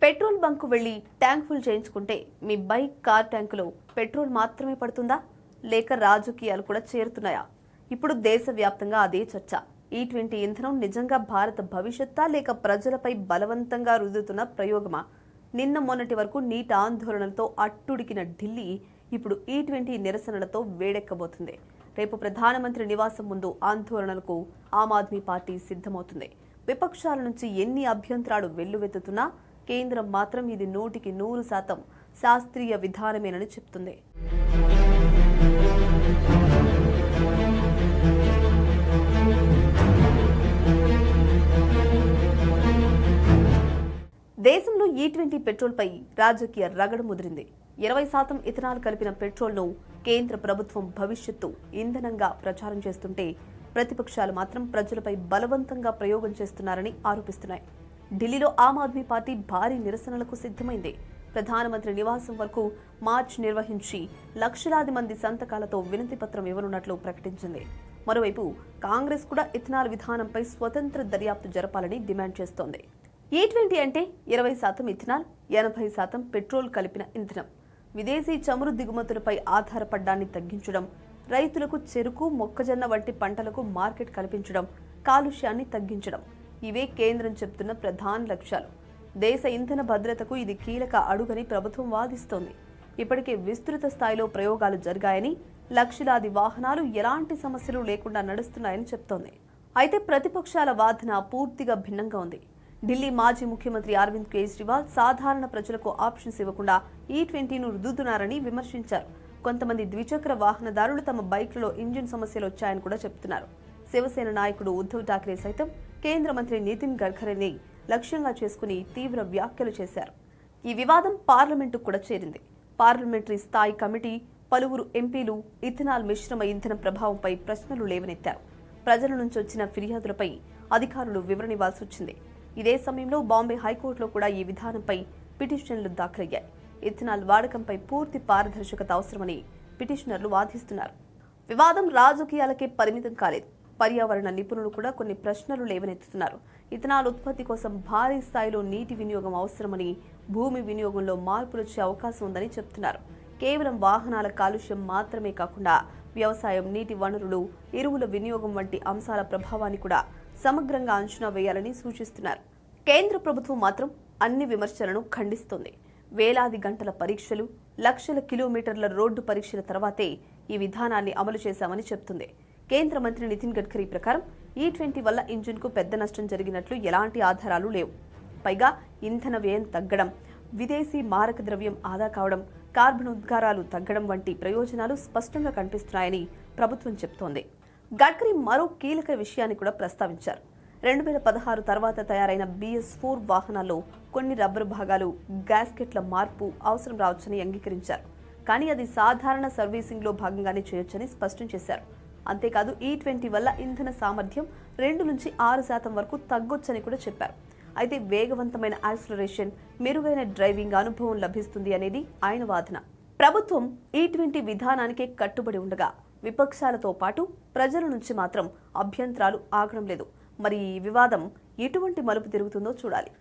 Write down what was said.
Petrol bunk వెళ్లి tank full చేయించుకుంటే మీ bike car ట్యాంకులో petrol మాత్రమే పడుతుందా లేక రాజకీయాలు కూడా చేరుతున్నాయా? ఇప్పుడు దేశవ్యాప్తంగా అదే చర్చ. E20 ఇంధనం నిజంగా భారత భవిష్యత్తా లేక ప్రజలపై బలవంతంగా రుద్దుతున్న ప్రయోగమా? నిన్న మొన్నటి వరకు నీటి ఆందోళనలతో అట్టుడికిన ఢిల్లీ ఇప్పుడు E20 నిరసనలతో వేడెక్కబోతుంది. రేపు ప్రధానమంత్రి నివాసం ముందు ఆందోళనలకు ఆమ్ ఆద్మీ పార్టీ సిద్ధమవుతుంది. విపక్షాల నుంచి ఎన్ని అభ్యంతరాలు వెల్లువెత్తుతున్నా కేంద్రం మాత్రం ఇది 100% శాస్త్రీయ విధానమేనని చెప్తుంది. దేశంలో E20 పెట్రోల్పై రాజకీయ రగడ ముదిరింది. 20% ఇథనాల్ కలిపిన పెట్రోల్ను కేంద్ర ప్రభుత్వం భవిష్యత్తు ఇంధనంగా ప్రచారం చేస్తుంటే ప్రతిపక్షాలు మాత్రం ప్రజలపై బలవంతంగా ప్రయోగం చేస్తున్నారని ఆరోపిస్తున్నాయి. ఢిల్లీలో ఆమ్ ఆద్మీ పార్టీ భారీ నిరసనలకు సిద్ధమైంది. ప్రధానమంత్రి నివాసం వరకు మార్చ్ నిర్వహించి లక్షలాది మంది సంతకాలతో వినతి పత్రం ఇవ్వనున్నట్లు ప్రకటించింది. మరోవైపు కాంగ్రెస్ కూడా ఇథనాల్ విధానంపై స్వతంత్ర దర్యాప్తు జరపాలని డిమాండ్ చేస్తోంది. E20 అంటే 20% ఇథనాల్, 80% పెట్రోల్ కలిపిన ఇంధనం. విదేశీ చమురు దిగుమతులపై ఆధారపడ్డాన్ని తగ్గించడం, రైతులకు చెరుకు, మొక్కజొన్న వంటి పంటలకు మార్కెట్ కల్పించడం, కాలుష్యాన్ని తగ్గించడం ఇవే కేంద్రం చెప్తున్న ప్రధాన లక్ష్యాలు. దేశ ఇంధన భద్రతకు ఇది కీలక అడుగని ప్రభుత్వం వాదిస్తోంది. ఇప్పటికే విస్తృత స్థాయిలో ప్రయోగాలు జరిగాయని, లక్షలాది వాహనాలు ఎలాంటి సమస్యలు లేకుండా నడుస్తున్నాయని చెప్తోంది. అయితే ప్రతిపక్షాల వాదన పూర్తిగా భిన్నంగా ఉంది. ఢిల్లీ మాజీ ముఖ్యమంత్రి అరవింద్ కేజ్రీవాల్ సాధారణ ప్రజలకు ఆప్షన్స్ ఇవ్వకుండా E20ను రుద్దుతున్నారని విమర్శించారు. కొంతమంది ద్విచక్ర వాహనదారులు తమ బైక్లలో ఇంజిన్ సమస్యలు వచ్చాయని కూడా చెప్తున్నారు. శివసేన నాయకుడు ఉద్ధవ్ ఠాక్రే సైతం కేంద్ర మంత్రి నితిన్ గడ్కరీని లక్ష్యంగా చేసుకుని తీవ్ర వ్యాఖ్యలు చేశారు. ఈ వివాదం పార్లమెంటుకు కూడా చేరింది. పార్లమెంటరీ స్థాయి కమిటీ పలువురు ఎంపీలు ఇథనాల్ మిశ్రమ ఇంధనం ప్రభావంపై ప్రశ్నలు లేవనెత్తారు. ప్రజల నుంచి వచ్చిన ఫిర్యాదులపై అధికారులు వివరణ ఇవ్వాల్సి వచ్చింది. ఇదే సమయంలో బాంబే హైకోర్టులో కూడా ఈ విధానంపై పిటిషన్లు దాఖలయ్యాయి. ఇథనాల్ వాడకంపై పూర్తి పారదర్శకత అవసరమని పిటిషనర్లు వాదిస్తున్నారు. వివాదం రాజకీయాలకే పరిమితం కాలేదు. పర్యావరణ నిపుణులు కూడా కొన్ని ప్రశ్నలు లేవనెత్తుతున్నారు. ఇథనాల్ ఉత్పత్తి కోసం భారీ స్థాయిలో నీటి వినియోగం అవసరమని, భూమి వినియోగంలో మార్పులు వచ్చే అవకాశం ఉందని చెప్తున్నారు. కేవలం వాహనాల కాలుష్యం మాత్రమే కాకుండా వ్యవసాయం, నీటి వనరులు, ఎరువుల వినియోగం వంటి అంశాల ప్రభావాన్ని కూడా సమగ్రంగా అంచనా వేయాలని సూచిస్తున్నారు. కేంద్ర ప్రభుత్వం మాత్రం అన్ని విమర్శలను ఖండిస్తోంది. వేలాది గంటల పరీక్షలు, లక్షల కిలోమీటర్ల రోడ్డు పరీక్షల తర్వాతే ఈ విధానాన్ని అమలు చేశామని చెప్తుంది. కేంద్ర మంత్రి నితిన్ గడ్కరీ ప్రకారం E20 వల్ల ఇంజిన్కు పెద్ద నష్టం జరిగినట్లు ఎలాంటి ఆధారాలు లేవు. పైగా ఇంధన వ్యయం తగ్గడం, విదేశీ మారక ద్రవ్యం ఆదా కావడం, కార్బన్ ఉద్గారాలు తగ్గడం వంటి ప్రయోజనాలు స్పష్టంగా కనిపిస్తున్నాయని ప్రభుత్వం చెప్తోంది. గడ్కరీ మరో కీలక విషయాన్ని కూడా ప్రస్తావించారు. 2016 తర్వాత తయారైన BS4 వాహనాల్లో కొన్ని రబ్బరు భాగాలు, గ్యాస్కెట్ల మార్పు అవసరం రావచ్చని అంగీకరించారు. కానీ అది సాధారణ సర్వీసింగ్లో భాగంగానే చేయొచ్చని స్పష్టం చేశారు. అంతేకాదు E20 వల్ల ఇంధన సామర్థ్యం 2 నుంచి 6% వరకు తగ్గొచ్చని కూడా చెప్పారు. అయితే వేగవంతమైన యాక్సిలరేషన్, మెరుగైన డ్రైవింగ్ అనుభవం లభిస్తుంది అనేది ఆయన వాదన. ప్రభుత్వం E20 విధానానికే కట్టుబడి ఉండగా విపక్షాలతో పాటు ప్రజల నుంచి మాత్రం అభ్యంతరాలు ఆగడం లేదు. మరి ఈ వివాదం ఎటువంటి మలుపు తిరుగుతుందో చూడాలి.